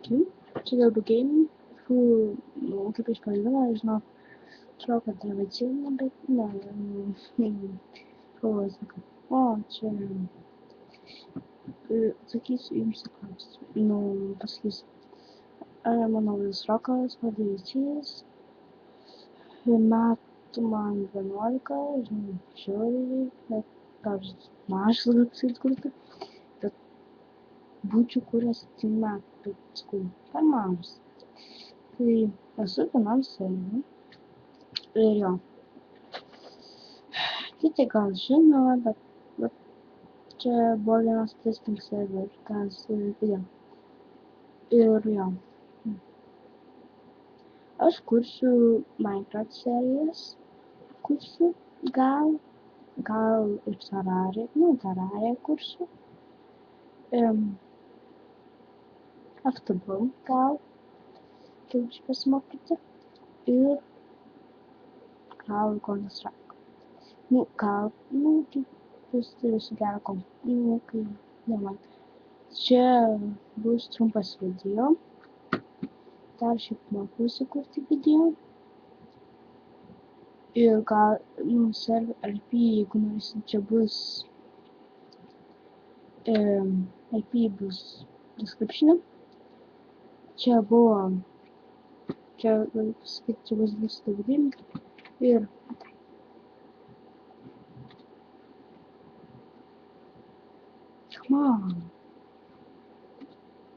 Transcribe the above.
sveiki, čia Daugiau Gaming. Kaip iš pradžių, žinau, atrodo, kad tradicinė, bet ne. Galvoju, o, čia atsakysiu jums į klausimą. Pasakysiu, ar mano vardas Rokas, vadovėčys, metų man 11, žinau, žiauriai, bet gal mažas gal pasakyti kurti, bet būčiau kuręs 7 metų, bet sakau, per mažas. Tai esu vienam serveriui ir jo. Kiti gal žino, bet čia buvo vienas testing server, tas video. Ir jo. Aš kursiu Minecraft serijas, kursiu gal ir Terraria kursiu. FTB gal čia pasimokyti ir gal Counter-Strike. Kaip jūs turėsiu gerą kompaniją, kai neman. Čia bus trumpas video. Dar šiaip mokuosi kurti video. Ir gal, server IP, jeigu norėsit, čia bus IP bus description. Čia galiu pasakyti, čia bus Daugiau Gaming. Ir come on.